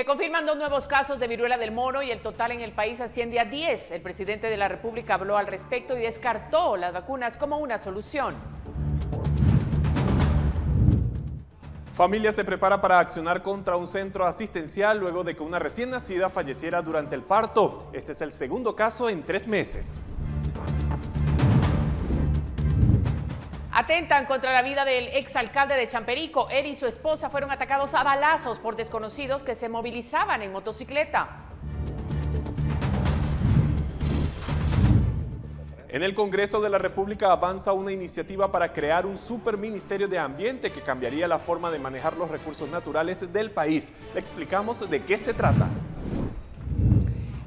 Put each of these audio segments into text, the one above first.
confirman 2 nuevos casos de viruela del mono y el total en el país asciende a 10. El presidente de la República habló al respecto y descartó las vacunas como una solución. Familia se prepara para accionar contra un centro asistencial luego de que una recién nacida falleciera durante el parto. Este es el segundo caso en 3 meses. Atentan contra la vida del exalcalde de Champerico. Él y su esposa fueron atacados a balazos por desconocidos que se movilizaban en motocicleta. En el Congreso de la República avanza una iniciativa para crear un superministerio de ambiente que cambiaría la forma de manejar los recursos naturales del país. Le explicamos de qué se trata.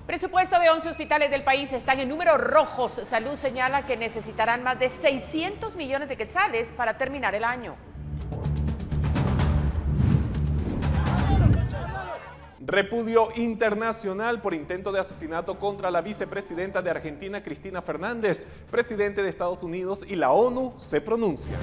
Presupuesto de 11 hospitales del país están en números rojos. Salud señala que necesitarán más de 600 millones de quetzales para terminar el año. Repudio internacional por intento de asesinato contra la vicepresidenta de Argentina, Cristina Fernández. Presidente de Estados Unidos y la ONU se pronuncian.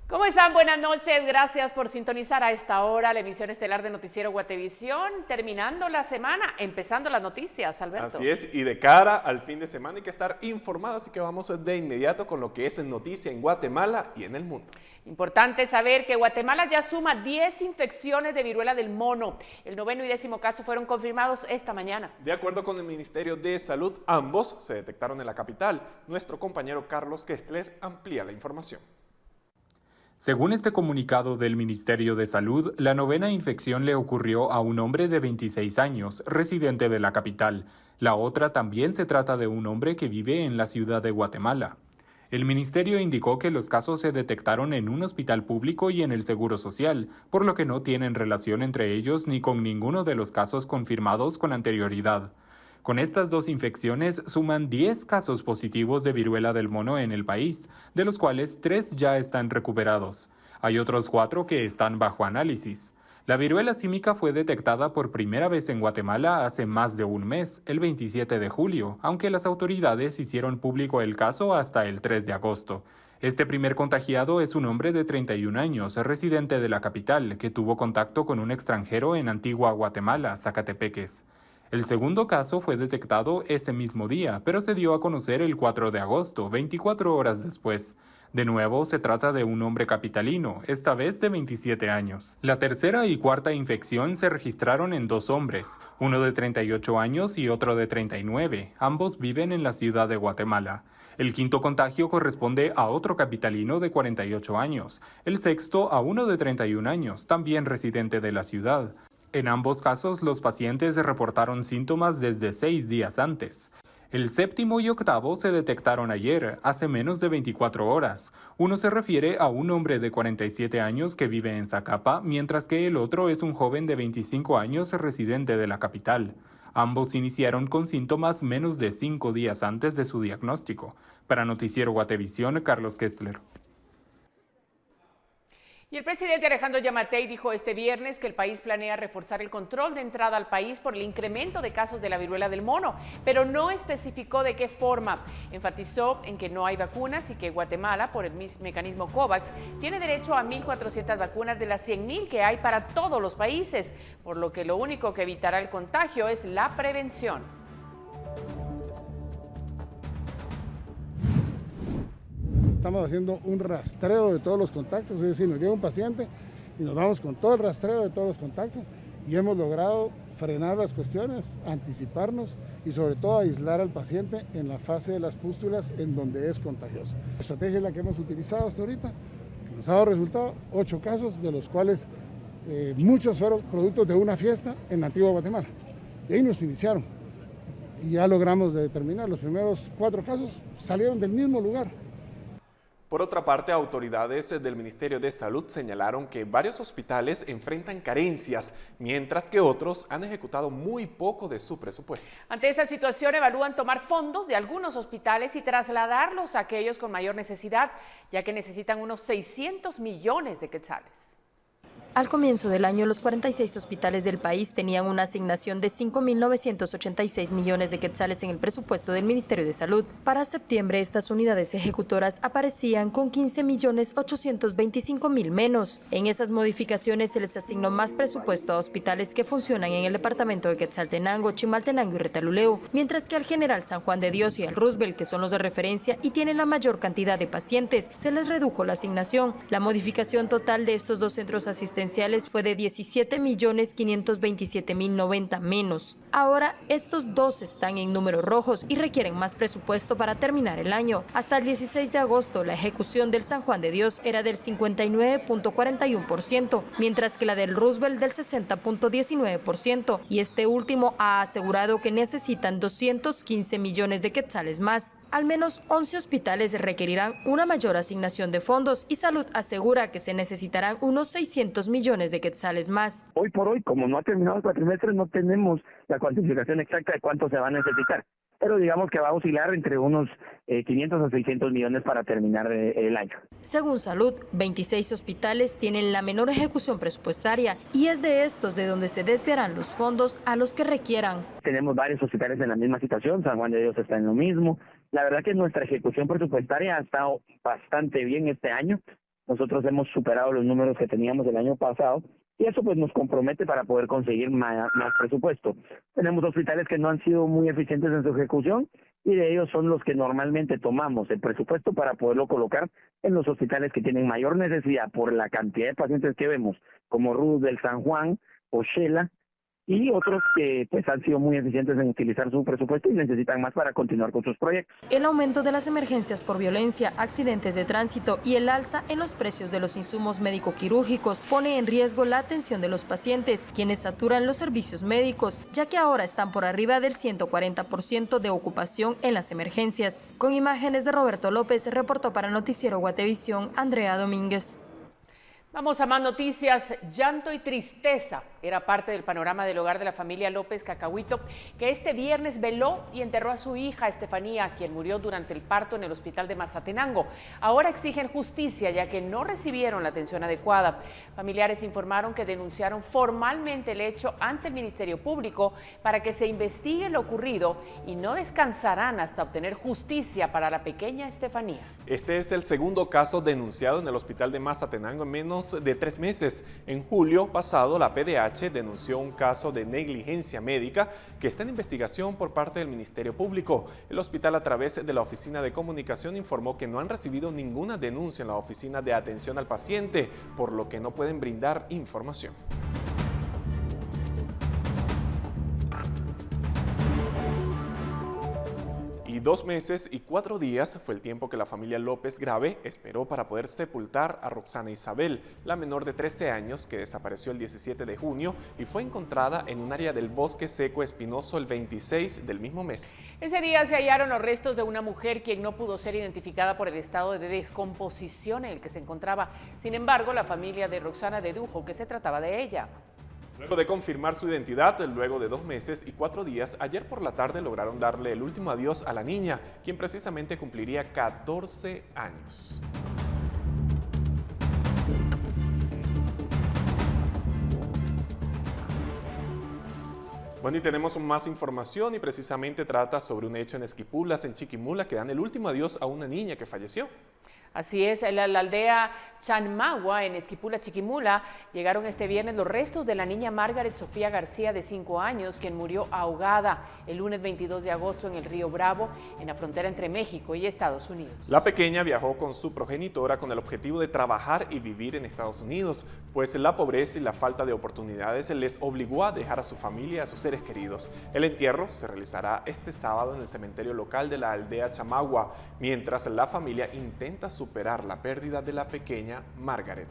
¿Cómo están? Buenas noches, gracias por sintonizar a esta hora la emisión estelar de Noticiero Guatevisión, terminando la semana, empezando las noticias, Alberto. Así es, y de cara al fin de semana hay que estar informados, así que vamos de inmediato con lo que es noticia en Guatemala y en el mundo. Importante saber que Guatemala ya suma 10 infecciones de viruela del mono. El 9º y 10º caso fueron confirmados esta mañana. De acuerdo con el Ministerio de Salud, ambos se detectaron en la capital. Nuestro compañero Carlos Kestler amplía la información. Según este comunicado del Ministerio de Salud, la 9ª infección le ocurrió a un hombre de 26 años, residente de la capital. La otra también se trata de un hombre que vive en la ciudad de Guatemala. El ministerio indicó que los casos se detectaron en un hospital público y en el Seguro Social, por lo que no tienen relación entre ellos ni con ninguno de los casos confirmados con anterioridad. Con estas 2 infecciones suman 10 casos positivos de viruela del mono en el país, de los cuales 3 ya están recuperados. Hay otros 4 que están bajo análisis. La viruela símica fue detectada por primera vez en Guatemala hace más de un mes, el 27 de julio, aunque las autoridades hicieron público el caso hasta el 3 de agosto. Este primer contagiado es un hombre de 31 años, residente de la capital, que tuvo contacto con un extranjero en Antigua Guatemala, Zacatepeques. El segundo caso fue detectado ese mismo día, pero se dio a conocer el 4 de agosto, 24 horas después. De nuevo, se trata de un hombre capitalino, esta vez de 27 años. La tercera y cuarta infección se registraron en 2 hombres, uno de 38 años y otro de 39. Ambos viven en la ciudad de Guatemala. El quinto contagio corresponde a otro capitalino de 48 años. El sexto a uno de 31 años, también residente de la ciudad. En ambos casos, los pacientes reportaron síntomas desde 6 días antes. El séptimo y octavo se detectaron ayer, hace menos de 24 horas. Uno se refiere a un hombre de 47 años que vive en Zacapa, mientras que el otro es un joven de 25 años residente de la capital. Ambos iniciaron con síntomas menos de 5 días antes de su diagnóstico. Para Noticiero Guatevisión, Carlos Kestler. Y el presidente Alejandro Yamatei dijo este viernes que el país planea reforzar el control de entrada al país por el incremento de casos de la viruela del mono, pero no especificó de qué forma. Enfatizó en que no hay vacunas y que Guatemala, por el mecanismo COVAX, tiene derecho a 1.400 vacunas de las 100.000 que hay para todos los países, por lo que lo único que evitará el contagio es la prevención. Estamos haciendo un rastreo de todos los contactos, es decir, nos llega un paciente y nos vamos con todo el rastreo de todos los contactos y hemos logrado frenar las cuestiones, anticiparnos y sobre todo aislar al paciente en la fase de las pústulas en donde es contagioso. La estrategia es la que hemos utilizado hasta ahorita, que nos ha dado resultado, 8 casos, de los cuales muchos fueron productos de una fiesta en la Antigua Guatemala. Y ahí nos iniciaron y ya logramos determinar, los primeros 4 casos salieron del mismo lugar. Por otra parte, autoridades del Ministerio de Salud señalaron que varios hospitales enfrentan carencias, mientras que otros han ejecutado muy poco de su presupuesto. Ante esta situación, evalúan tomar fondos de algunos hospitales y trasladarlos a aquellos con mayor necesidad, ya que necesitan unos 600 millones de quetzales. Al comienzo del año, los 46 hospitales del país tenían una asignación de 5.986 millones de quetzales en el presupuesto del Ministerio de Salud. Para septiembre, estas unidades ejecutoras aparecían con 15.825.000 menos. En esas modificaciones se les asignó más presupuesto a hospitales que funcionan en el departamento de Quetzaltenango, Chimaltenango y Retaluleu, mientras que al General San Juan de Dios y al Roosevelt, que son los de referencia y tienen la mayor cantidad de pacientes, se les redujo la asignación. La modificación total de estos dos centros asistenciales fue de 17.527.090 menos. Ahora, estos dos están en números rojos y requieren más presupuesto para terminar el año. Hasta el 16 de agosto, la ejecución del San Juan de Dios era del 59.41%, mientras que la del Roosevelt del 60.19%, y este último ha asegurado que necesitan 215 millones de quetzales más. Al menos 11 hospitales requerirán una mayor asignación de fondos y Salud asegura que se necesitarán unos 600 millones de quetzales más. Hoy por hoy, como no ha terminado el cuatrimestre, no tenemos la cuantificación exacta de cuánto se va a necesitar. Pero digamos que va a oscilar entre unos 500 a 600 millones para terminar el año. Según Salud, 26 hospitales tienen la menor ejecución presupuestaria y es de estos de donde se desviarán los fondos a los que requieran. Tenemos varios hospitales en la misma situación, San Juan de Dios está en lo mismo. La verdad que nuestra ejecución presupuestaria ha estado bastante bien este año. Nosotros hemos superado los números que teníamos el año pasado. Y eso pues nos compromete para poder conseguir más presupuesto. Tenemos hospitales que no han sido muy eficientes en su ejecución y de ellos son los que normalmente tomamos el presupuesto para poderlo colocar en los hospitales que tienen mayor necesidad por la cantidad de pacientes que vemos, como Roosevelt, San Juan o Shela, y otros que pues han sido muy eficientes en utilizar su presupuesto y necesitan más para continuar con sus proyectos. El aumento de las emergencias por violencia, accidentes de tránsito y el alza en los precios de los insumos médico-quirúrgicos pone en riesgo la atención de los pacientes, quienes saturan los servicios médicos, ya que ahora están por arriba del 140% de ocupación en las emergencias. Con imágenes de Roberto López, reportó para Noticiero Guatevisión, Andrea Domínguez. Vamos a más noticias. Llanto y tristeza era parte del panorama del hogar de la familia López Cacahuito, que este viernes veló y enterró a su hija Estefanía, quien murió durante el parto en el hospital de Mazatenango. Ahora exigen justicia, ya que no recibieron la atención adecuada. Familiares informaron que denunciaron formalmente el hecho ante el Ministerio Público para que se investigue lo ocurrido y no descansarán hasta obtener justicia para la pequeña Estefanía. Este es el segundo caso denunciado en el hospital de Mazatenango en menos de 3 meses. En julio pasado, la PDH denunció un caso de negligencia médica que está en investigación por parte del Ministerio Público. El hospital, a través de la Oficina de Comunicación, informó que no han recibido ninguna denuncia en la Oficina de Atención al Paciente, por lo que no pueden brindar información. Y 2 meses y 4 días fue el tiempo que la familia López Grave esperó para poder sepultar a Roxana Isabel, la menor de 13 años que desapareció el 17 de junio y fue encontrada en un área del bosque seco espinoso el 26 del mismo mes. Ese día se hallaron los restos de una mujer quien no pudo ser identificada por el estado de descomposición en el que se encontraba. Sin embargo, la familia de Roxana dedujo que se trataba de ella. Luego de confirmar su identidad, luego de 2 meses y 4 días, ayer por la tarde lograron darle el último adiós a la niña, quien precisamente cumpliría 14 años. Bueno, y tenemos más información y precisamente trata sobre un hecho en Esquipulas, en Chiquimula, que dan el último adiós a una niña que falleció. Así es, en la aldea Chanmagua, en Esquipula, Chiquimula, llegaron este viernes los restos de la niña Margaret Sofía García, de 5 años, quien murió ahogada el lunes 22 de agosto en el río Bravo, en la frontera entre México y Estados Unidos. La pequeña viajó con su progenitora con el objetivo de trabajar y vivir en Estados Unidos, pues la pobreza y la falta de oportunidades les obligó a dejar a su familia y a sus seres queridos. El entierro se realizará este sábado en el cementerio local de la aldea Chamagua, mientras la familia intenta superar la pérdida de la pequeña Margaret.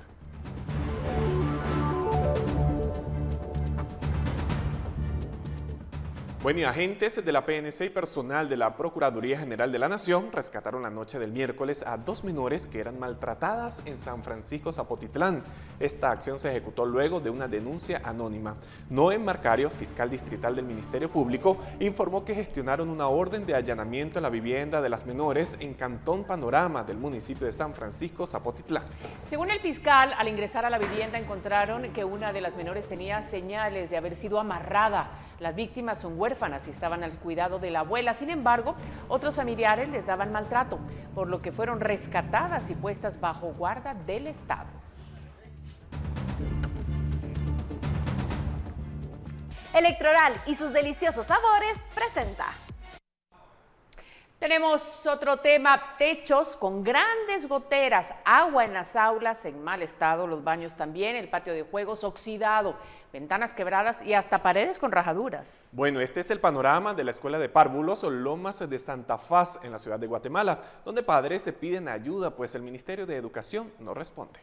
Bueno, y agentes de la PNC y personal de la Procuraduría General de la Nación rescataron la noche del miércoles a 2 menores que eran maltratadas en San Francisco Zapotitlán. Esta acción se ejecutó luego de una denuncia anónima. Noé Marcario, fiscal distrital del Ministerio Público, informó que gestionaron una orden de allanamiento en la vivienda de las menores en Cantón Panorama del municipio de San Francisco Zapotitlán. Según el fiscal, al ingresar a la vivienda encontraron que una de las menores tenía señales de haber sido amarrada. Las víctimas son huérfanas y estaban al cuidado de la abuela. Sin embargo, otros familiares les daban maltrato, por lo que fueron rescatadas y puestas bajo guarda del Estado. Electroral y sus deliciosos sabores presenta. Tenemos otro tema, techos con grandes goteras, agua en las aulas en mal estado, los baños también, el patio de juegos oxidado, ventanas quebradas y hasta paredes con rajaduras. Bueno, este es el panorama de la escuela de párvulos o Lomas de Santa Faz en la ciudad de Guatemala, donde padres se piden ayuda, pues el Ministerio de Educación no responde.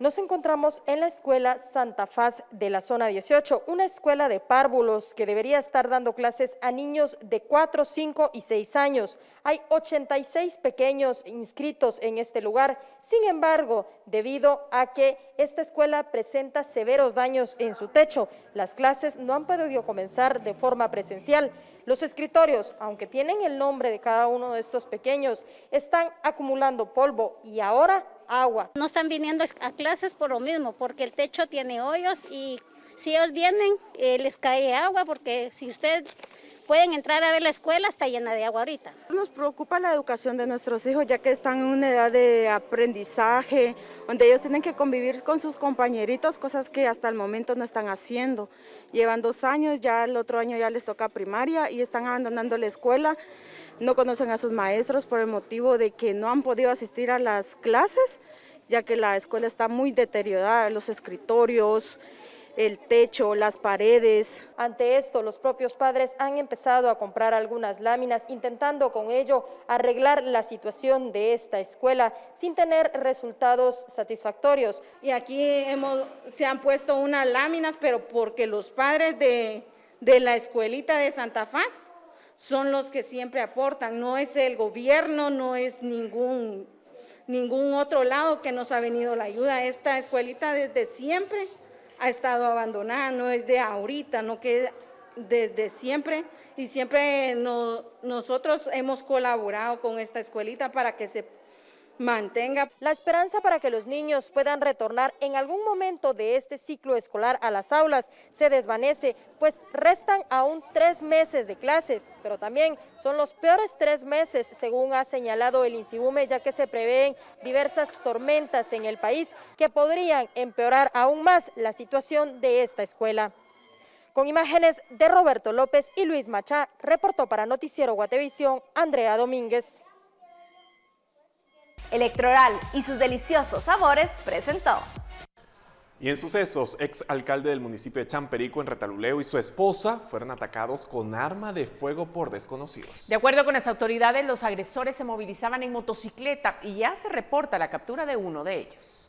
Nos encontramos en la escuela Santa Faz de la zona 18, una escuela de párvulos que debería estar dando clases a niños de 4, 5 y 6 años. Hay 86 pequeños inscritos en este lugar. Sin embargo, debido a que esta escuela presenta severos daños en su techo, las clases no han podido comenzar de forma presencial. Los escritorios, aunque tienen el nombre de cada uno de estos pequeños, están acumulando polvo y ahora agua. No están viniendo a clases por lo mismo, porque el techo tiene hoyos y si ellos vienen les cae agua, porque si ustedes pueden entrar a ver la escuela, está llena de agua ahorita. Nos preocupa la educación de nuestros hijos, ya que están en una edad de aprendizaje, donde ellos tienen que convivir con sus compañeritos, cosas que hasta el momento no están haciendo. Llevan 2 años, ya el otro año ya les toca primaria y están abandonando la escuela. No conocen a sus maestros por el motivo de que no han podido asistir a las clases, ya que la escuela está muy deteriorada, los escritorios, el techo, las paredes. Ante esto, los propios padres han empezado a comprar algunas láminas, intentando con ello arreglar la situación de esta escuela, sin tener resultados satisfactorios. Y aquí se han puesto unas láminas, pero porque los padres de la escuelita de Santa Faz son los que siempre aportan, no es el gobierno, no es ningún otro lado que nos ha venido la ayuda. Esta escuelita desde siempre ha estado abandonada, no es de ahorita, no que desde siempre, y siempre nosotros hemos colaborado con esta escuelita para que se mantenga. La esperanza para que los niños puedan retornar en algún momento de este ciclo escolar a las aulas se desvanece, pues restan aún 3 meses de clases, pero también son los peores 3 meses, según ha señalado el INSIBUME, ya que se prevén diversas tormentas en el país que podrían empeorar aún más la situación de esta escuela. Con imágenes de Roberto López y Luis Machá, reportó para Noticiero Guatevisión, Andrea Domínguez. Electroral y sus deliciosos sabores presentó. Y en sucesos, exalcalde del municipio de Champerico, en Retaluleu, y su esposa fueron atacados con arma de fuego por desconocidos. De acuerdo con las autoridades, los agresores se movilizaban en motocicleta y ya se reporta la captura de uno de ellos.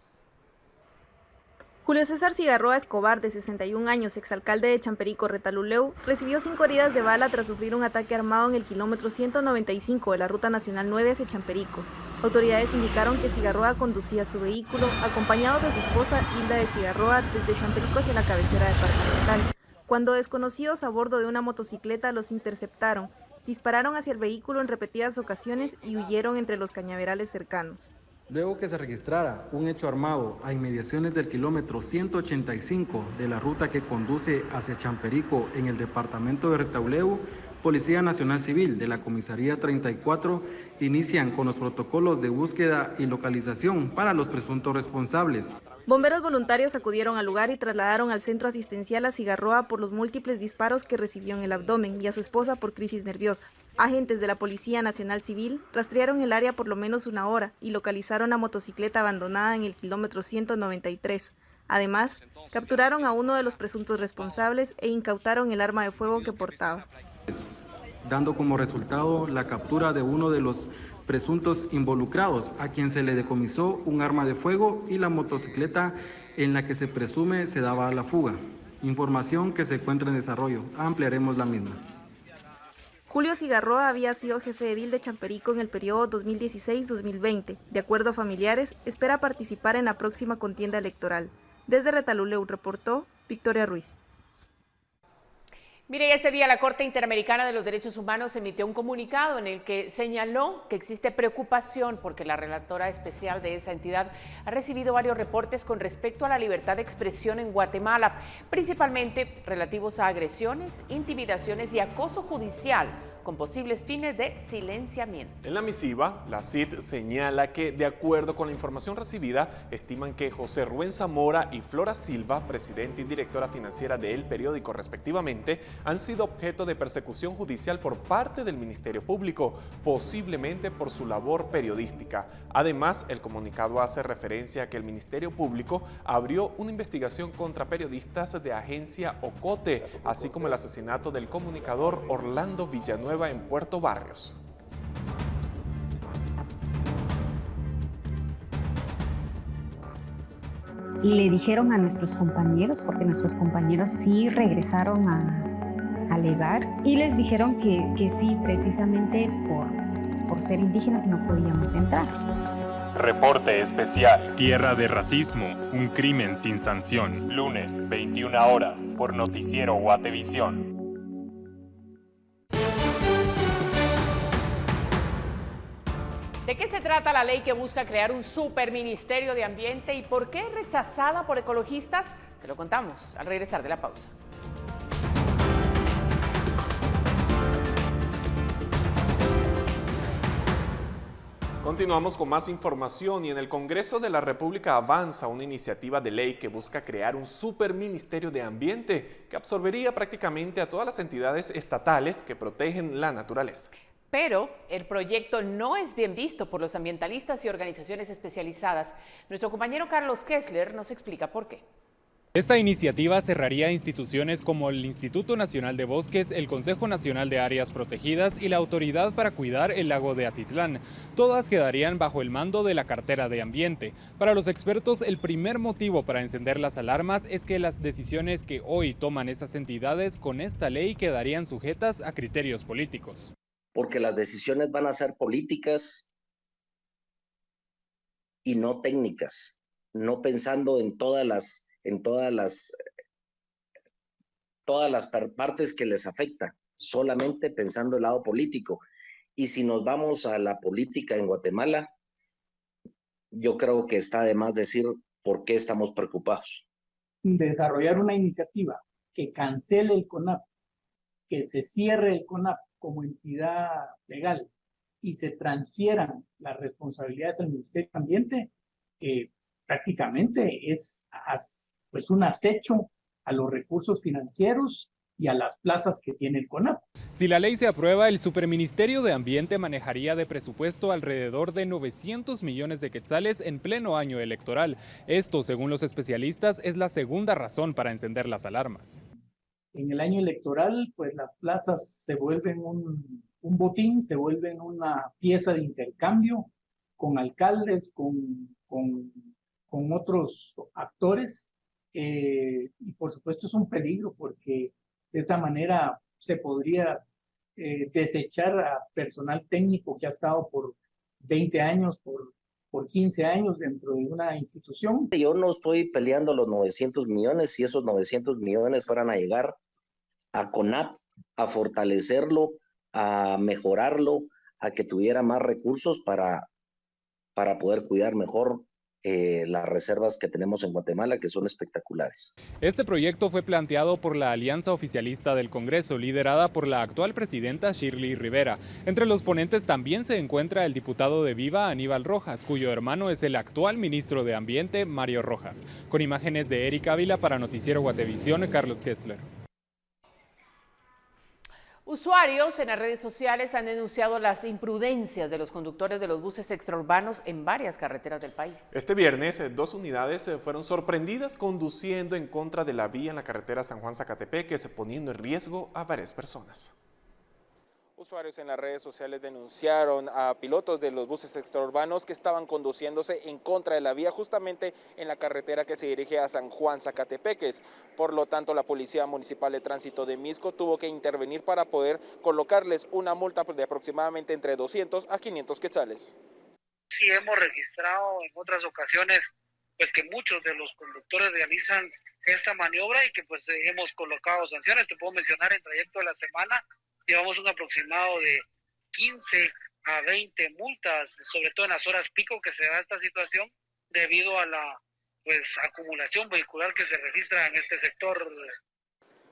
Julio César Cigarroa Escobar, de 61 años, exalcalde de Champerico, Retaluleu, recibió 5 heridas de bala tras sufrir un ataque armado en el kilómetro 195 de la Ruta Nacional 9 hacia Champerico. Autoridades indicaron que Cigarroa conducía su vehículo acompañado de su esposa Hilda de Cigarroa desde Champerico hacia la cabecera departamental. Cuando desconocidos a bordo de una motocicleta los interceptaron, dispararon hacia el vehículo en repetidas ocasiones y huyeron entre los cañaverales cercanos. Luego que se registrara un hecho armado a inmediaciones del kilómetro 185 de la ruta que conduce hacia Champerico en el departamento de Retaluleu, Policía Nacional Civil de la Comisaría 34 inician con los protocolos de búsqueda y localización para los presuntos responsables. Bomberos voluntarios acudieron al lugar y trasladaron al centro asistencial a Cigarroa por los múltiples disparos que recibió en el abdomen y a su esposa por crisis nerviosa. Agentes de la Policía Nacional Civil rastrearon el área por lo menos 1 hora y localizaron la motocicleta abandonada en el kilómetro 193. Además, capturaron a uno de los presuntos responsables e incautaron el arma de fuego que portaba, dando como resultado la captura de uno de los presuntos involucrados, a quien se le decomisó un arma de fuego y la motocicleta en la que se presume se daba a la fuga. Información que se encuentra en desarrollo. Ampliaremos la misma. Julio Cigarroa había sido jefe de edil de Champerico en el periodo 2016-2020. De acuerdo a familiares, espera participar en la próxima contienda electoral. Desde Retaluleu reportó Victoria Ruiz. Mire, este día la Corte Interamericana de los Derechos Humanos emitió un comunicado en el que señaló que existe preocupación porque la relatora especial de esa entidad ha recibido varios reportes con respecto a la libertad de expresión en Guatemala, principalmente relativos a agresiones, intimidaciones y acoso judicial con posibles fines de silenciamiento. En la misiva, la CID señala que, de acuerdo con la información recibida, estiman que José Rubén Zamora y Flora Silva, presidenta y directora financiera de El Periódico respectivamente, han sido objeto de persecución judicial por parte del Ministerio Público, posiblemente por su labor periodística. Además, el comunicado hace referencia a que el Ministerio Público abrió una investigación contra periodistas de agencia Ocote, así como el asesinato del comunicador Orlando Villanueva en Puerto Barrios. Le dijeron a nuestros compañeros, porque nuestros compañeros sí regresaron a alegar, y les dijeron que sí, precisamente por ser indígenas no podíamos entrar. Reporte especial. Tierra de racismo, un crimen sin sanción. Lunes, 21 horas, por Noticiero Guatevisión. ¿De qué se trata la ley que busca crear un superministerio de ambiente y por qué es rechazada por ecologistas? Te lo contamos al regresar de la pausa. Continuamos con más información y en el Congreso de la República avanza una iniciativa de ley que busca crear un superministerio de ambiente que absorbería prácticamente a todas las entidades estatales que protegen la naturaleza. Pero el proyecto no es bien visto por los ambientalistas y organizaciones especializadas. Nuestro compañero Carlos Kessler nos explica por qué. Esta iniciativa cerraría instituciones como el Instituto Nacional de Bosques, el Consejo Nacional de Áreas Protegidas y la Autoridad para Cuidar el Lago de Atitlán. Todas quedarían bajo el mando de la Cartera de Ambiente. Para los expertos, el primer motivo para encender las alarmas es que las decisiones que hoy toman estas entidades con esta ley quedarían sujetas a criterios políticos. Porque las decisiones van a ser políticas y no técnicas, no pensando en todas las partes que les afecta, solamente pensando el lado político. Y si nos vamos a la política en Guatemala, yo creo que está de más decir por qué estamos preocupados. Desarrollar una iniciativa que cancele el CONAP, que se cierre el CONAP como entidad legal y se transfieran las responsabilidades al Ministerio de Ambiente, prácticamente es pues un acecho a los recursos financieros y a las plazas que tiene el CONAP. Si la ley se aprueba, el Superministerio de Ambiente manejaría de presupuesto alrededor de 900 millones de quetzales en pleno año electoral. Esto, según los especialistas, es la segunda razón para encender las alarmas. En el año electoral, pues las plazas se vuelven un botín, se vuelven una pieza de intercambio con alcaldes, con otros actores, y por supuesto es un peligro porque de esa manera se podría desechar a personal técnico que ha estado por 20 años, por 15 años dentro de una institución. Yo no estoy peleando los 900 millones, si esos 900 millones fueran a llegar a CONAP, a fortalecerlo, a mejorarlo, a que tuviera más recursos para poder cuidar mejor las reservas que tenemos en Guatemala, que son espectaculares. Este proyecto fue planteado por la Alianza Oficialista del Congreso, liderada por la actual presidenta Shirley Rivera. Entre los ponentes también se encuentra el diputado de Viva, Aníbal Rojas, cuyo hermano es el actual ministro de Ambiente, Mario Rojas. Con imágenes de Eric Ávila para Noticiero Guatevisión, Carlos Kessler. Usuarios en las redes sociales han denunciado las imprudencias de los conductores de los buses extraurbanos en varias carreteras del país. Este viernes, 2 unidades fueron sorprendidas conduciendo en contra de la vía en la carretera San Juan-Zacatepeques, poniendo en riesgo a varias personas. Usuarios en las redes sociales denunciaron a pilotos de los buses extraurbanos que estaban conduciéndose en contra de la vía justamente en la carretera que se dirige a San Juan Zacatepeques. Por lo tanto, la Policía Municipal de Tránsito de Mixco tuvo que intervenir para poder colocarles una multa de aproximadamente entre 200 a 500 quetzales. Sí hemos registrado en otras ocasiones pues que muchos de los conductores realizan esta maniobra y que pues hemos colocado sanciones. Te puedo mencionar en trayecto de la semana llevamos un aproximado de 15 a 20 multas, sobre todo en las horas pico que se da esta situación debido a la acumulación vehicular que se registra en este sector.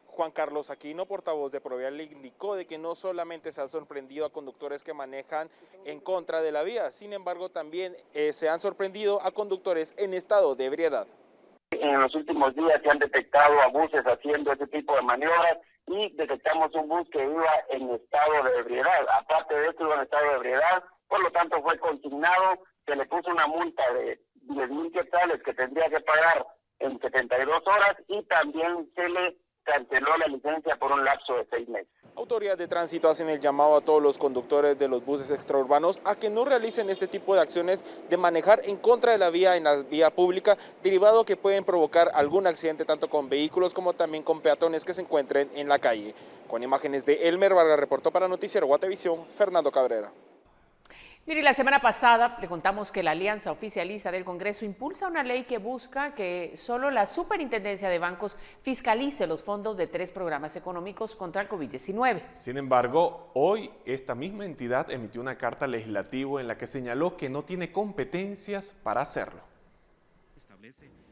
Juan Carlos Aquino, portavoz de Provial, le indicó de que no solamente se ha sorprendido a conductores que manejan en contra de la vía, sin embargo también se han sorprendido a conductores en estado de ebriedad. En los últimos días se han detectado a buses haciendo ese tipo de maniobras y detectamos un bus que iba en estado de ebriedad. Aparte de esto, iba en estado de ebriedad, por lo tanto fue consignado, se le puso una multa de 10,000 quetzales que tendría que pagar en 72 horas y también se le canceló la licencia por un lapso de 6 meses. Autoridades de tránsito hacen el llamado a todos los conductores de los buses extraurbanos a que no realicen este tipo de acciones de manejar en contra de la vía en la vía pública, derivado que pueden provocar algún accidente tanto con vehículos como también con peatones que se encuentren en la calle. Con imágenes de Elmer Vargas, reportó para Noticiero Guatevisión, Fernando Cabrera. Mire, la semana pasada le contamos que la Alianza Oficialista del Congreso impulsa una ley que busca que solo la Superintendencia de Bancos fiscalice los fondos de 3 programas económicos contra el COVID-19. Sin embargo, hoy esta misma entidad emitió una carta legislativa en la que señaló que no tiene competencias para hacerlo.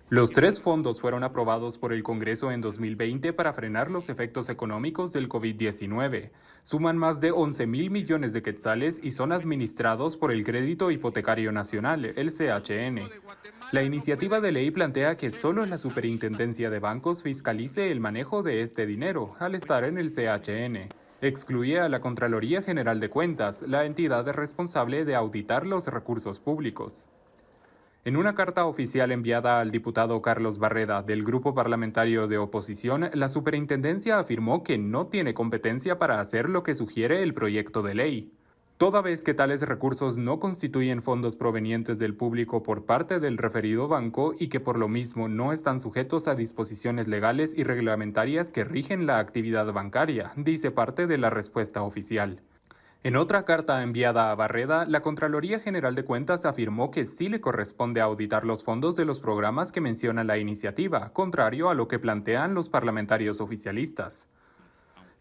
Los 3 fondos fueron aprobados por el Congreso en 2020 para frenar los efectos económicos del COVID-19. Suman más de 11,000 millones de quetzales y son administrados por el Crédito Hipotecario Nacional, el CHN. La iniciativa de ley plantea que solo la Superintendencia de Bancos fiscalice el manejo de este dinero, al estar en el CHN. Excluye a la Contraloría General de Cuentas, la entidad responsable de auditar los recursos públicos. En una carta oficial enviada al diputado Carlos Barreda del Grupo Parlamentario de Oposición, la Superintendencia afirmó que no tiene competencia para hacer lo que sugiere el proyecto de ley. Toda vez que tales recursos no constituyen fondos provenientes del público por parte del referido banco y que por lo mismo no están sujetos a disposiciones legales y reglamentarias que rigen la actividad bancaria, dice parte de la respuesta oficial. En otra carta enviada a Barreda, la Contraloría General de Cuentas afirmó que sí le corresponde auditar los fondos de los programas que menciona la iniciativa, contrario a lo que plantean los parlamentarios oficialistas.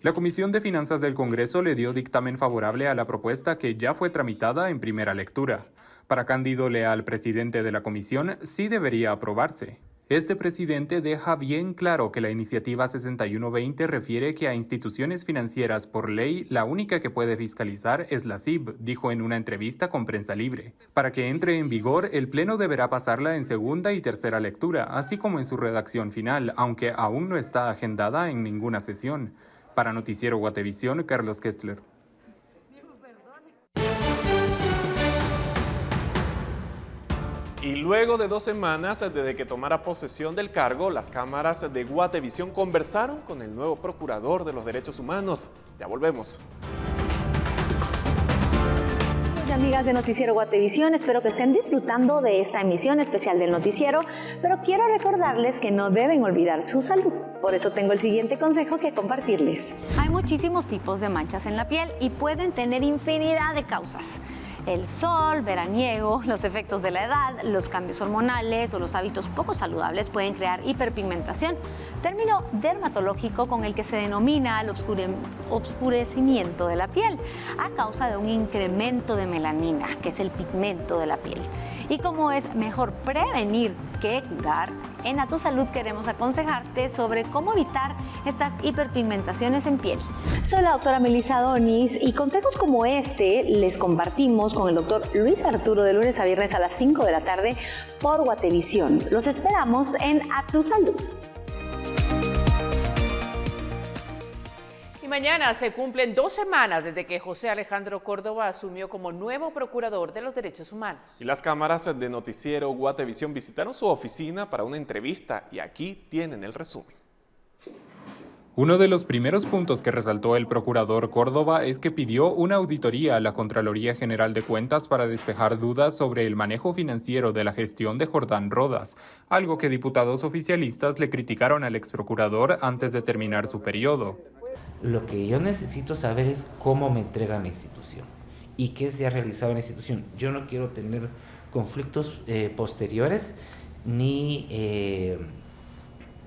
La Comisión de Finanzas del Congreso le dio dictamen favorable a la propuesta que ya fue tramitada en primera lectura. Para Cándido Leal, presidente de la comisión, sí debería aprobarse. Este presidente deja bien claro que la iniciativa 6120 refiere que a instituciones financieras por ley la única que puede fiscalizar es la SIB, dijo en una entrevista con Prensa Libre. Para que entre en vigor, el Pleno deberá pasarla en segunda y tercera lectura, así como en su redacción final, aunque aún no está agendada en ninguna sesión. Para Noticiero Guatevisión, Carlos Kessler. Y luego de 2 semanas desde que tomara posesión del cargo, las cámaras de Guatevisión conversaron con el nuevo procurador de los derechos humanos. Ya volvemos. Amigas de Noticiero Guatevisión, espero que estén disfrutando de esta emisión especial del noticiero, pero quiero recordarles que no deben olvidar su salud. Por eso tengo el siguiente consejo que compartirles. Hay muchísimos tipos de manchas en la piel y pueden tener infinidad de causas. El sol, veraniego, los efectos de la edad, los cambios hormonales o los hábitos poco saludables pueden crear hiperpigmentación, término dermatológico con el que se denomina el oscurecimiento de la piel a causa de un incremento de melanina, que es el pigmento de la piel. Y como es mejor prevenir que curar, en A Tu Salud queremos aconsejarte sobre cómo evitar estas hiperpigmentaciones en piel. Soy la doctora Melissa Donis y consejos como este les compartimos con el doctor Luis Arturo de lunes a viernes a las 5 de la tarde por Guatevisión. Los esperamos en A Tu Salud. Y mañana se cumplen 2 semanas desde que José Alejandro Córdoba asumió como nuevo procurador de los derechos humanos. Y las cámaras de Noticiero Guatevisión visitaron su oficina para una entrevista y aquí tienen el resumen. Uno de los primeros puntos que resaltó el procurador Córdoba es que pidió una auditoría a la Contraloría General de Cuentas para despejar dudas sobre el manejo financiero de la gestión de Jordán Rodas, algo que diputados oficialistas le criticaron al exprocurador antes de terminar su periodo. Lo que yo necesito saber es cómo me entregan la institución y qué se ha realizado en la institución. Yo no quiero tener conflictos posteriores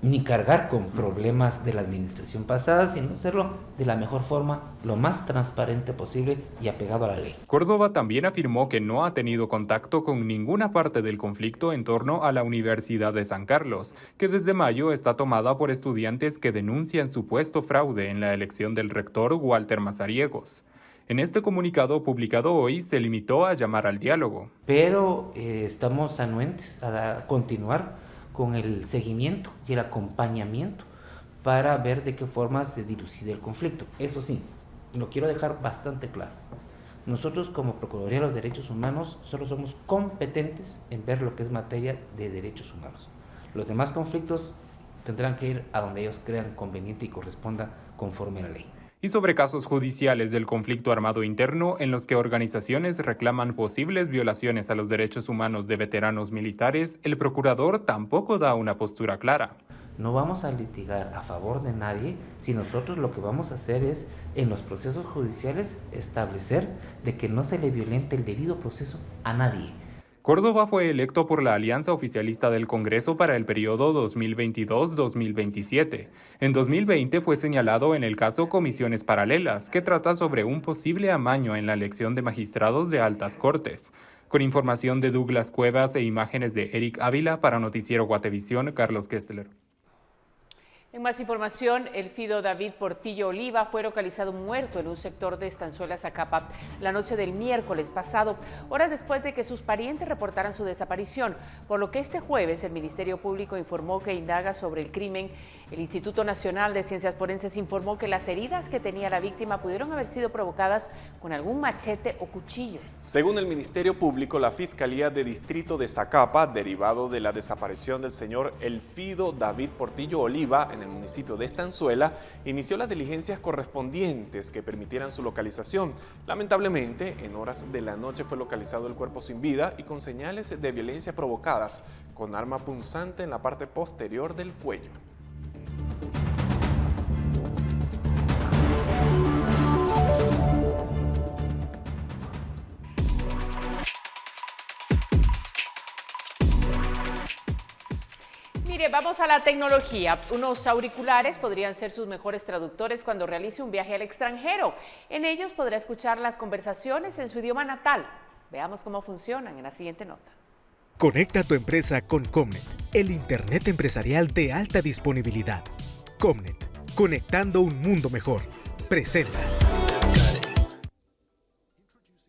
ni cargar con problemas de la administración pasada, sino hacerlo de la mejor forma, lo más transparente posible y apegado a la ley. Córdoba también afirmó que no ha tenido contacto con ninguna parte del conflicto en torno a la Universidad de San Carlos, que desde mayo está tomada por estudiantes que denuncian supuesto fraude en la elección del rector Walter Mazariegos. En este comunicado publicado hoy se limitó a llamar al diálogo. Pero estamos anuentes a continuar con el seguimiento y el acompañamiento para ver de qué forma se dilucida el conflicto. Eso sí, lo quiero dejar bastante claro. Nosotros como Procuraduría de los Derechos Humanos solo somos competentes en ver lo que es materia de derechos humanos. Los demás conflictos tendrán que ir a donde ellos crean conveniente y corresponda conforme a la ley. Y sobre casos judiciales del conflicto armado interno en los que organizaciones reclaman posibles violaciones a los derechos humanos de veteranos militares, el procurador tampoco da una postura clara. No vamos a litigar a favor de nadie si nosotros lo que vamos a hacer es, en los procesos judiciales, establecer de que no se le violente el debido proceso a nadie. Córdoba fue electo por la Alianza Oficialista del Congreso para el periodo 2022-2027. En 2020 fue señalado en el caso Comisiones Paralelas, que trata sobre un posible amaño en la elección de magistrados de altas cortes. Con información de Douglas Cuevas e imágenes de Eric Ávila para Noticiero Guatevisión, Carlos Kestler. En más información, el Fido David Portillo Oliva fue localizado muerto en un sector de Estanzuela, Zacapa, la noche del miércoles pasado, horas después de que sus parientes reportaran su desaparición, por lo que este jueves el Ministerio Público informó que indaga sobre el crimen. El Instituto Nacional de Ciencias Forenses informó que las heridas que tenía la víctima pudieron haber sido provocadas con algún machete o cuchillo. Según el Ministerio Público, la Fiscalía de Distrito de Zacapa, derivado de la desaparición del señor Elfido David Portillo Oliva en el municipio de Estanzuela, inició las diligencias correspondientes que permitieran su localización. Lamentablemente, en horas de la noche fue localizado el cuerpo sin vida y con señales de violencia provocadas, con arma punzante en la parte posterior del cuello. Vamos a la tecnología. Unos auriculares podrían ser sus mejores traductores cuando realice un viaje al extranjero. En ellos podrá escuchar las conversaciones en su idioma natal. Veamos cómo funcionan en la siguiente nota. Conecta tu empresa con Comnet, el Internet empresarial de alta disponibilidad. Comnet, conectando un mundo mejor. Presenta.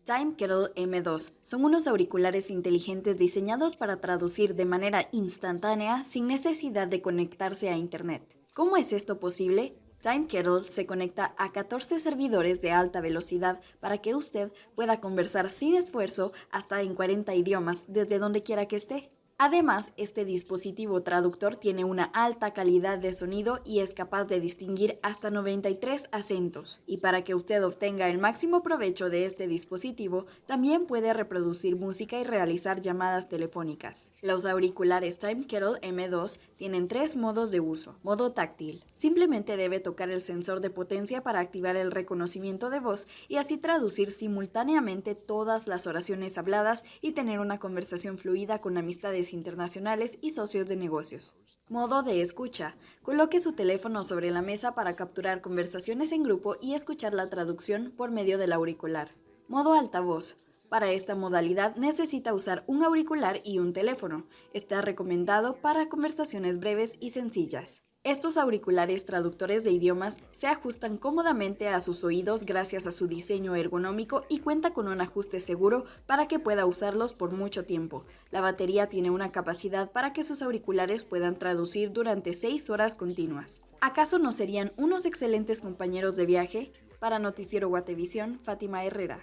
Time Kettle M2 son unos auriculares inteligentes diseñados para traducir de manera instantánea sin necesidad de conectarse a Internet. ¿Cómo es esto posible? Time Kettle se conecta a 14 servidores de alta velocidad para que usted pueda conversar sin esfuerzo hasta en 40 idiomas desde donde quiera que esté. Además, este dispositivo traductor tiene una alta calidad de sonido y es capaz de distinguir hasta 93 acentos. Y para que usted obtenga el máximo provecho de este dispositivo, también puede reproducir música y realizar llamadas telefónicas. Los auriculares Time Kettle M2 tienen 3 modos de uso. Modo táctil. Simplemente debe tocar el sensor de potencia para activar el reconocimiento de voz y así traducir simultáneamente todas las oraciones habladas y tener una conversación fluida con amistades internacionales y socios de negocios. Modo de escucha. Coloque su teléfono sobre la mesa para capturar conversaciones en grupo y escuchar la traducción por medio del auricular. Modo altavoz. Para esta modalidad necesita usar un auricular y un teléfono. Está recomendado para conversaciones breves y sencillas. Estos auriculares traductores de idiomas se ajustan cómodamente a sus oídos gracias a su diseño ergonómico y cuenta con un ajuste seguro para que pueda usarlos por mucho tiempo. La batería tiene una capacidad para que sus auriculares puedan traducir durante 6 horas continuas. ¿Acaso no serían unos excelentes compañeros de viaje? Para Noticiero Guatevisión, Fátima Herrera.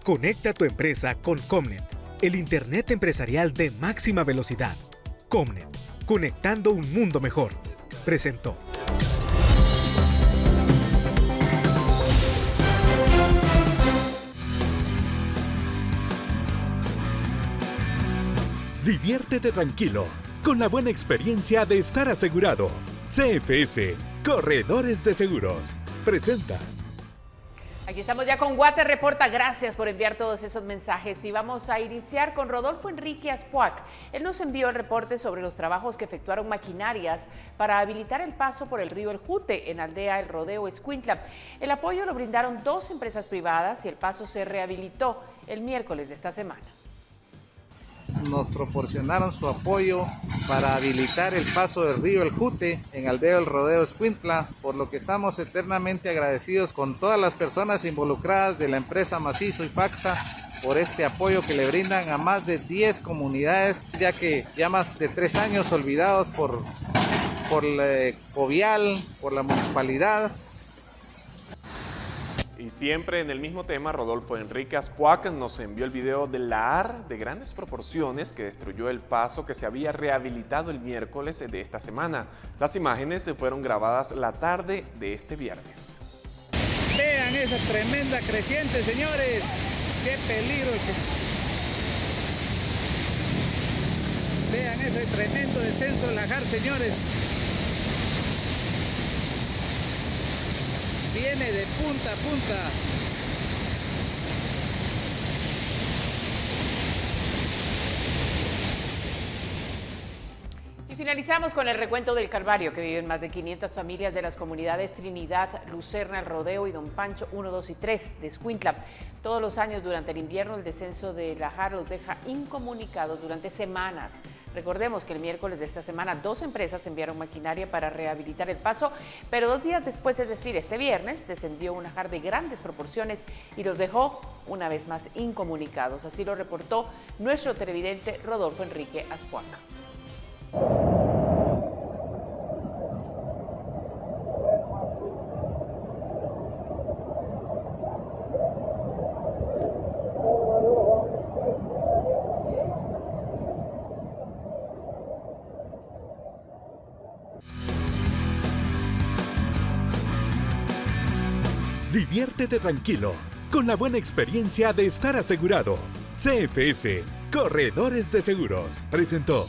Conecta tu empresa con Comnet, el Internet empresarial de máxima velocidad. Comnet, conectando un mundo mejor. presentó. Diviértete tranquilo, con la buena experiencia de estar asegurado. CFS, Corredores de Seguros, presenta. Aquí estamos ya con Guate Reporta. Gracias por enviar todos esos mensajes y vamos a iniciar con Rodolfo Enrique Aspuac. Él nos envió el reporte sobre los trabajos que efectuaron maquinarias para habilitar el paso por el río El Jute en aldea El Rodeo Escuintla. El apoyo lo brindaron 2 empresas privadas y el paso se rehabilitó el miércoles de esta semana. Nos proporcionaron su apoyo para habilitar el paso del río El Jute en aldea El Rodeo Escuintla, por lo que estamos eternamente agradecidos con todas las personas involucradas de la empresa Macizo y Faxa por este apoyo que le brindan a más de 10 comunidades, ya que ya más de 3 años olvidados por el Covial, por la municipalidad. Y siempre en el mismo tema, Rodolfo Enrique Aspuac nos envió el video del lahar de grandes proporciones que destruyó el paso que se había rehabilitado el miércoles de esta semana. Las imágenes fueron grabadas la tarde de este viernes. Vean esa tremenda creciente, señores. ¡Qué peligro! Vean ese tremendo descenso del lahar, señores. Viene de punta a punta. Y finalizamos con el recuento del calvario que viven más de 500 familias de las comunidades Trinidad, Lucerna, El Rodeo y Don Pancho 1, 2 y 3 de Escuintla. Todos los años durante el invierno el descenso de lahar los deja incomunicados durante semanas. Recordemos que el miércoles de esta semana 2 empresas enviaron maquinaria para rehabilitar el paso, pero 2 días después, es decir, este viernes, descendió un lahar de grandes proporciones y los dejó una vez más incomunicados. Así lo reportó nuestro televidente Rodolfo Enrique Aspuac. Diviértete tranquilo, con la buena experiencia de estar asegurado. CFS, Corredores de Seguros, presentó.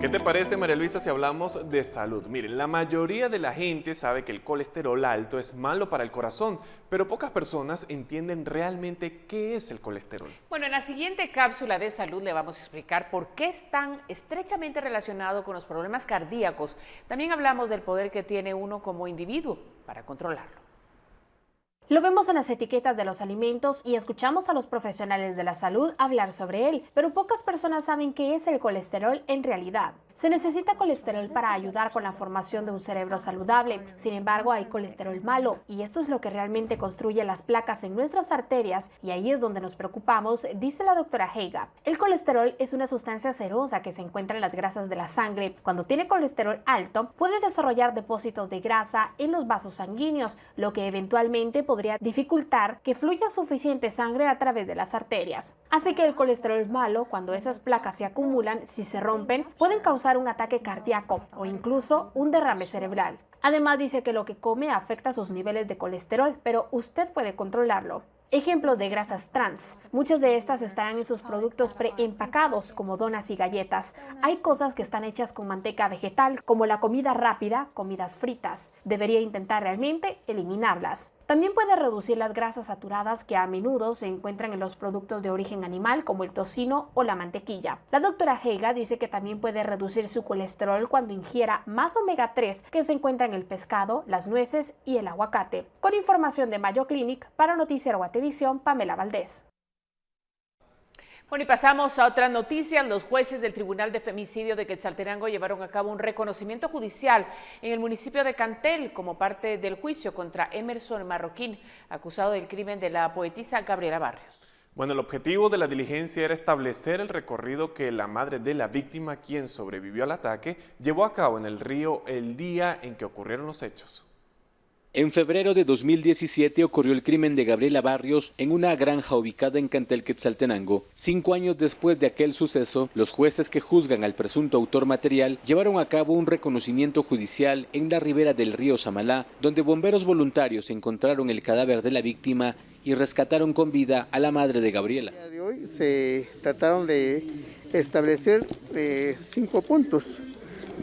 ¿Qué te parece, María Luisa, si hablamos de salud? Miren, la mayoría de la gente sabe que el colesterol alto es malo para el corazón, pero pocas personas entienden realmente qué es el colesterol. Bueno, en la siguiente cápsula de salud le vamos a explicar por qué es tan estrechamente relacionado con los problemas cardíacos. También hablamos del poder que tiene uno como individuo para controlarlo. Lo vemos en las etiquetas de los alimentos y escuchamos a los profesionales de la salud hablar sobre él, pero pocas personas saben qué es el colesterol en realidad. Se necesita colesterol para ayudar con la formación de un cerebro saludable. Sin embargo, hay colesterol malo y esto es lo que realmente construye las placas en nuestras arterias y ahí es donde nos preocupamos, dice la doctora Heiga. El colesterol es una sustancia cerosa que se encuentra en las grasas de la sangre. Cuando tiene colesterol alto, puede desarrollar depósitos de grasa en los vasos sanguíneos, lo que eventualmente podría dificultar que fluya suficiente sangre a través de las arterias. Así que el colesterol malo, cuando esas placas se acumulan, si se rompen, pueden causar un ataque cardíaco o incluso un derrame cerebral. Además dice que lo que come afecta sus niveles de colesterol, pero usted puede controlarlo. Ejemplos de grasas trans. Muchas de estas estarán en sus productos preempacados, como donas y galletas. Hay cosas que están hechas con manteca vegetal, como la comida rápida, comidas fritas. Debería intentar realmente eliminarlas. También puede reducir las grasas saturadas que a menudo se encuentran en los productos de origen animal, como el tocino o la mantequilla. La doctora Heiga dice que también puede reducir su colesterol cuando ingiera más omega 3 que se encuentra en el pescado, las nueces y el aguacate. Con información de Mayo Clinic, para Noticiero Guatevisión, Pamela Valdés. Bueno, y pasamos a otras noticias. Los jueces del Tribunal de Femicidio de Quetzaltenango llevaron a cabo un reconocimiento judicial en el municipio de Cantel como parte del juicio contra Emerson Marroquín, acusado del crimen de la poetisa Gabriela Barrios. Bueno, el objetivo de la diligencia era establecer el recorrido que la madre de la víctima, quien sobrevivió al ataque, llevó a cabo en el río el día en que ocurrieron los hechos. En febrero de 2017 ocurrió el crimen de Gabriela Barrios en una granja ubicada en Cantel, Quetzaltenango. 5 años después de aquel suceso, los jueces que juzgan al presunto autor material llevaron a cabo un reconocimiento judicial en la ribera del río Samalá, donde bomberos voluntarios encontraron el cadáver de la víctima y rescataron con vida a la madre de Gabriela. El día de hoy se trataron de establecer 5 puntos,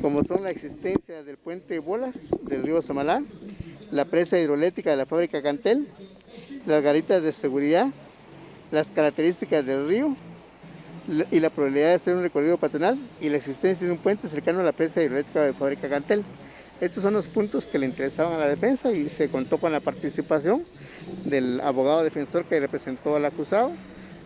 como son la existencia del puente de bolas del río Samalá, la presa hidroeléctrica de la fábrica Cantel, las garitas de seguridad, las características del río y la probabilidad de hacer un recorrido peatonal y la existencia de un puente cercano a la presa hidroeléctrica de la fábrica Cantel. Estos son los puntos que le interesaban a la defensa y se contó con la participación del abogado defensor que representó al acusado,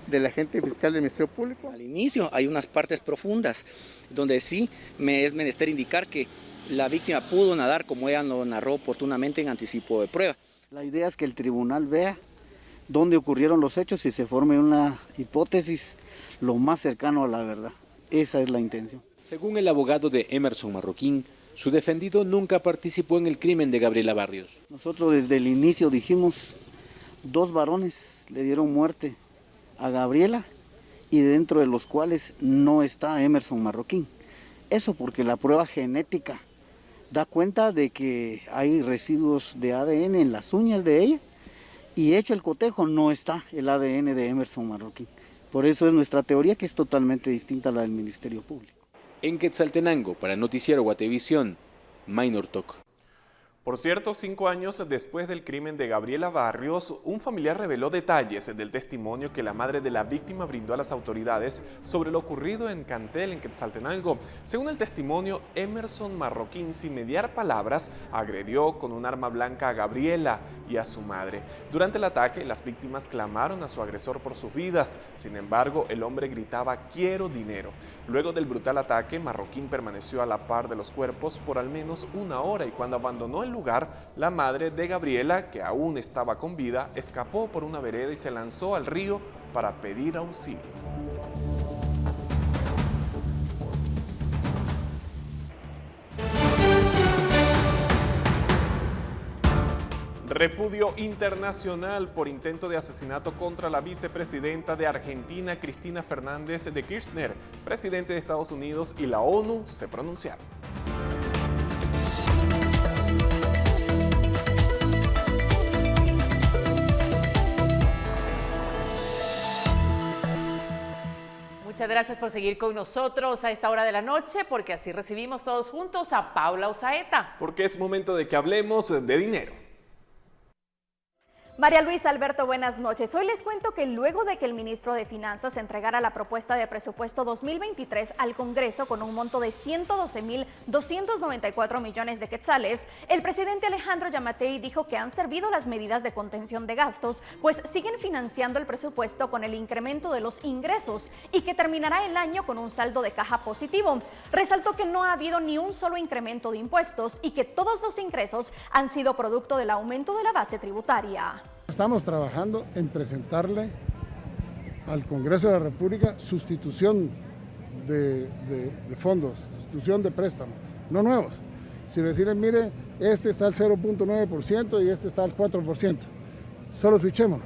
del agente fiscal del Ministerio Público. Al inicio hay unas partes profundas donde sí me es menester indicar que la víctima pudo nadar como ella lo narró oportunamente en anticipo de prueba. La idea es que el tribunal vea dónde ocurrieron los hechos y se forme una hipótesis lo más cercano a la verdad. Esa es la intención. Según el abogado de Emerson Marroquín, su defendido nunca participó en el crimen de Gabriela Barrios. Nosotros desde el inicio dijimos, 2 varones le dieron muerte a Gabriela y dentro de los cuales no está Emerson Marroquín. Eso porque la prueba genética da cuenta de que hay residuos de ADN en las uñas de ella y hecho el cotejo no está el ADN de Emerson Marroquín. Por eso es nuestra teoría que es totalmente distinta a la del Ministerio Público. En Quetzaltenango, para Noticiero Guatevisión, Minor Talk. Por cierto, 5 años después del crimen de Gabriela Barrios, un familiar reveló detalles del testimonio que la madre de la víctima brindó a las autoridades sobre lo ocurrido en Cantel, en Quetzaltenango. Según el testimonio, Emerson Marroquín, sin mediar palabras, agredió con un arma blanca a Gabriela y a su madre. Durante el ataque, las víctimas clamaron a su agresor por sus vidas. Sin embargo, el hombre gritaba "quiero dinero". Luego del brutal ataque, Marroquín permaneció a la par de los cuerpos por al menos 1 hora y cuando abandonó el lugar, la madre de Gabriela, que aún estaba con vida, escapó por una vereda y se lanzó al río para pedir auxilio. Repudio internacional por intento de asesinato contra la vicepresidenta de Argentina, Cristina Fernández de Kirchner. Presidente de Estados Unidos y la ONU se pronunciaron. Muchas gracias por seguir con nosotros a esta hora de la noche, porque así recibimos todos juntos a Paula Osaeta. Porque es momento de que hablemos de dinero. María Luisa, Alberto, buenas noches. Hoy les cuento que luego de que el ministro de Finanzas entregara la propuesta de presupuesto 2023 al Congreso con un monto de 112.294 millones de quetzales, el presidente Alejandro Yamatei dijo que han servido las medidas de contención de gastos, pues siguen financiando el presupuesto con el incremento de los ingresos y que terminará el año con un saldo de caja positivo. Resaltó que no ha habido ni un solo incremento de impuestos y que todos los ingresos han sido producto del aumento de la base tributaria. Estamos trabajando en presentarle al Congreso de la República sustitución de fondos, sustitución de préstamos, no nuevos, sino decirle, mire, este está al 0.9% y este está al 4%, solo switchémoslo,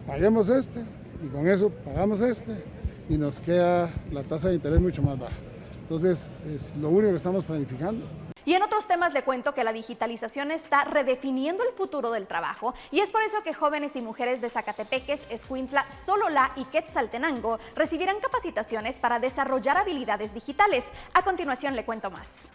paguemos este y con eso pagamos este y nos queda la tasa de interés mucho más baja. Entonces, es lo único que estamos planificando. Y en otros temas le cuento que la digitalización está redefiniendo el futuro del trabajo y es por eso que jóvenes y mujeres de Zacatepeques, Escuintla, Sololá y Quetzaltenango recibirán capacitaciones para desarrollar habilidades digitales. A continuación le cuento más.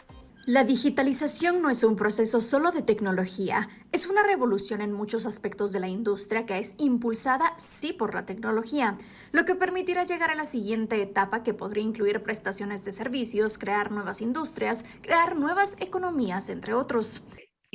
La digitalización no es un proceso solo de tecnología, es una revolución en muchos aspectos de la industria que es impulsada sí por la tecnología, lo que permitirá llegar a la siguiente etapa que podría incluir prestaciones de servicios, crear nuevas industrias, crear nuevas economías, entre otros.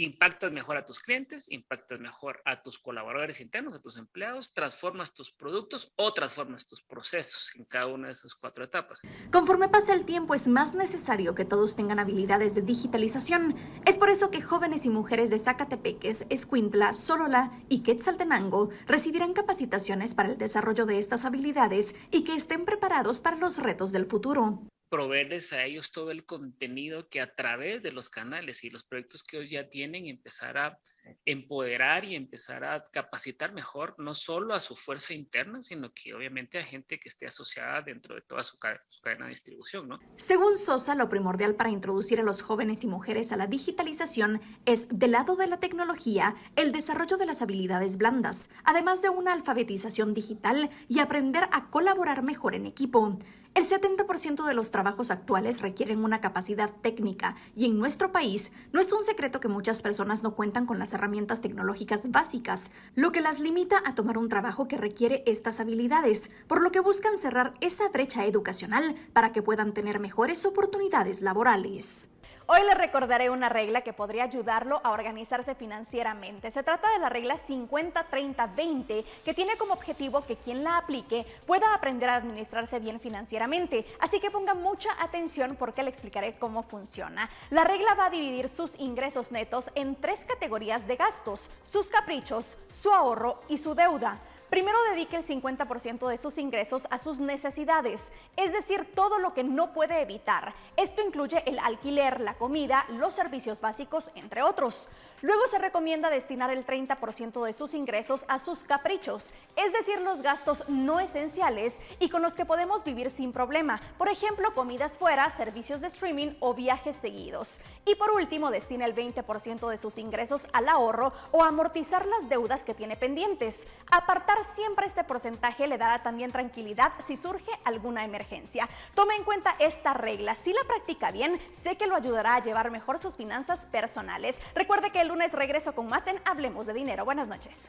Impactas mejor a tus clientes, impactas mejor a tus colaboradores internos, a tus empleados, transformas tus productos o transformas tus procesos en cada una de esas 4 etapas. Conforme pasa el tiempo es más necesario que todos tengan habilidades de digitalización. Es por eso que jóvenes y mujeres de Zacatepeques, Escuintla, Sololá y Quetzaltenango recibirán capacitaciones para el desarrollo de estas habilidades y que estén preparados para los retos del futuro. proveerles a ellos todo el contenido que a través de los canales y los proyectos que ellos ya tienen, empezar a empoderar y empezar a capacitar mejor, no solo a su fuerza interna, sino que obviamente a gente que esté asociada dentro de toda su cadena de distribución, ¿no? Según Sosa, lo primordial para introducir a los jóvenes y mujeres a la digitalización es, del lado de la tecnología, el desarrollo de las habilidades blandas, además de una alfabetización digital y aprender a colaborar mejor en equipo. El 70% de los trabajos actuales requieren una capacidad técnica y en nuestro país no es un secreto que muchas personas no cuentan con las herramientas tecnológicas básicas, lo que las limita a tomar un trabajo que requiere estas habilidades, por lo que buscan cerrar esa brecha educacional para que puedan tener mejores oportunidades laborales. Hoy les recordaré una regla que podría ayudarlo a organizarse financieramente. Se trata de la regla 50-30-20, que tiene como objetivo que quien la aplique pueda aprender a administrarse bien financieramente. Así que pongan mucha atención porque le explicaré cómo funciona. La regla va a dividir sus ingresos netos en 3 categorías de gastos: sus caprichos, su ahorro y su deuda. Primero dedique el 50% de sus ingresos a sus necesidades, es decir, todo lo que no puede evitar. Esto incluye el alquiler, la comida, los servicios básicos, entre otros. Luego se recomienda destinar el 30% de sus ingresos a sus caprichos, es decir, los gastos no esenciales y con los que podemos vivir sin problema. Por ejemplo, comidas fuera, servicios de streaming o viajes seguidos. Y por último, destina el 20% de sus ingresos al ahorro o a amortizar las deudas que tiene pendientes. Apartar siempre este porcentaje le dará también tranquilidad si surge alguna emergencia. Tome en cuenta esta regla. Si la practica bien, sé que lo ayudará a llevar mejor sus finanzas personales. Recuerde que el lunes regreso con más en Hablemos de Dinero. Buenas noches.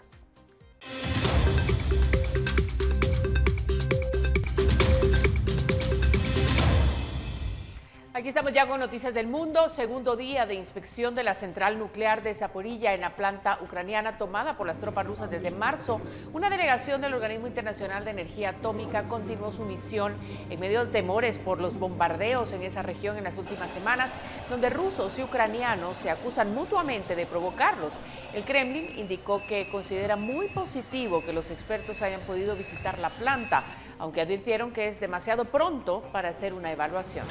Aquí estamos ya con noticias del mundo. Segundo día de inspección de la central nuclear de Zaporilla en la planta ucraniana tomada por las tropas rusas desde marzo. Una delegación del Organismo Internacional de Energía Atómica continuó su misión en medio de temores por los bombardeos en esa región en las últimas semanas, donde rusos y ucranianos se acusan mutuamente de provocarlos. El Kremlin indicó que considera muy positivo que los expertos hayan podido visitar la planta, aunque advirtieron que es demasiado pronto para hacer una evaluación.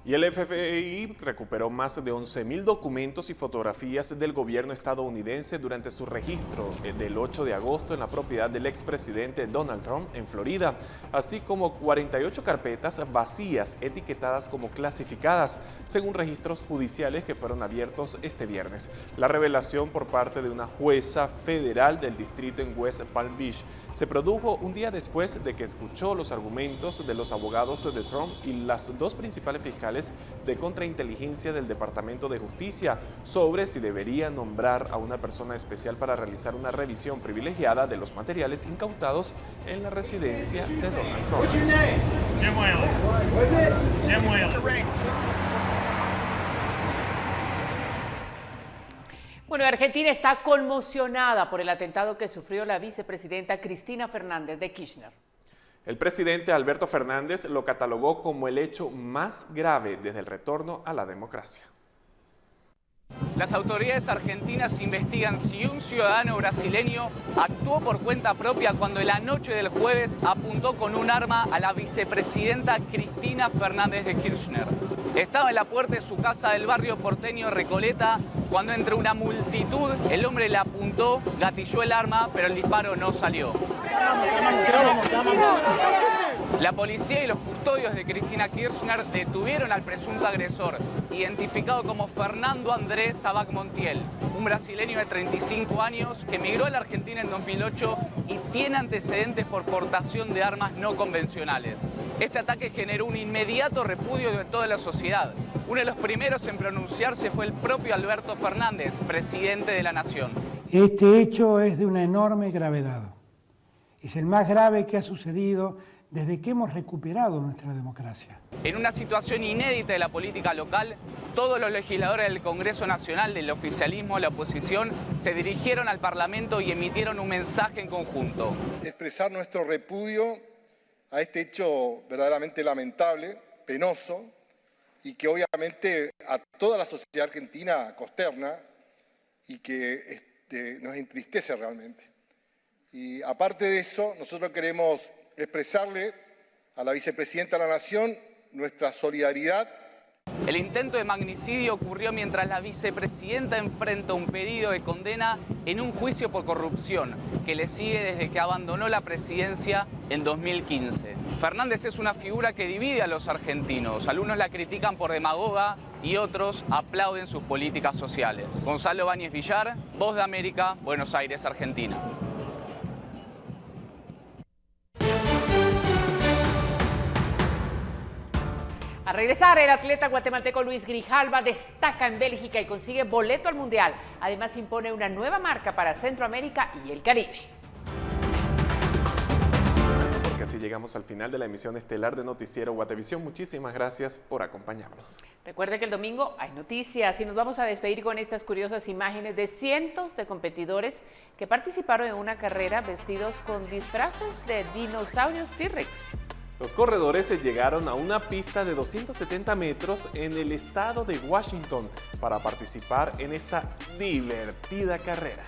Y el FBI recuperó más de 11.000 documentos y fotografías del gobierno estadounidense durante su registro del 8 de agosto en la propiedad del expresidente Donald Trump en Florida, así como 48 carpetas vacías etiquetadas como clasificadas, según registros judiciales que fueron abiertos este viernes. La revelación por parte de una jueza federal del distrito en West Palm Beach se produjo un día después de que escuchó los argumentos de los abogados de Trump y las dos principales fiscales de contrainteligencia del Departamento de Justicia sobre si debería nombrar a una persona especial para realizar una revisión privilegiada de los materiales incautados en la residencia de Donald Trump. Bueno, Argentina está conmocionada por el atentado que sufrió la vicepresidenta Cristina Fernández de Kirchner. El presidente Alberto Fernández lo catalogó como el hecho más grave desde el retorno a la democracia. Las autoridades argentinas investigan si un ciudadano brasileño actuó por cuenta propia cuando en la noche del jueves apuntó con un arma a la vicepresidenta Cristina Fernández de Kirchner. Estaba en la puerta de su casa del barrio porteño Recoleta cuando entre una multitud el hombre le apuntó, gatilló el arma, pero el disparo no salió. La policía y los custodios de Cristina Kirchner detuvieron al presunto agresor, identificado como Fernando Andrés Sabac Montiel, un brasileño de 35 años que emigró a la Argentina en 2008 y tiene antecedentes por portación de armas no convencionales. Este ataque generó un inmediato repudio de toda la sociedad. Uno de los primeros en pronunciarse fue el propio Alberto Fernández, presidente de la Nación. Este hecho es de una enorme gravedad. Es el más grave que ha sucedido desde que hemos recuperado nuestra democracia. En una situación inédita de la política local, todos los legisladores del Congreso Nacional, del oficialismo, la oposición, se dirigieron al Parlamento y emitieron un mensaje en conjunto. Expresar nuestro repudio a este hecho verdaderamente lamentable penoso y que obviamente a toda la sociedad argentina consterna y que nos entristece realmente. Y aparte de eso, nosotros queremos expresarle a la vicepresidenta de la Nación nuestra solidaridad. El intento de magnicidio ocurrió mientras la vicepresidenta enfrenta un pedido de condena en un juicio por corrupción que le sigue desde que abandonó la presidencia en 2015. Fernández es una figura que divide a los argentinos. Algunos la critican por demagoga y otros aplauden sus políticas sociales. Gonzalo Báñez Villar, Voz de América, Buenos Aires, Argentina. A regresar, el atleta guatemalteco Luis Grijalva destaca en Bélgica y consigue boleto al Mundial. Además, impone una nueva marca para Centroamérica y el Caribe. Porque así llegamos al final de la emisión estelar de Noticiero Guatevisión. Muchísimas gracias por acompañarnos. Recuerde que el domingo hay noticias y nos vamos a despedir con estas curiosas imágenes de cientos de competidores que participaron en una carrera vestidos con disfraces de dinosaurios T-Rex. Los corredores se llegaron a una pista de 270 metros en el estado de Washington para participar en esta divertida carrera.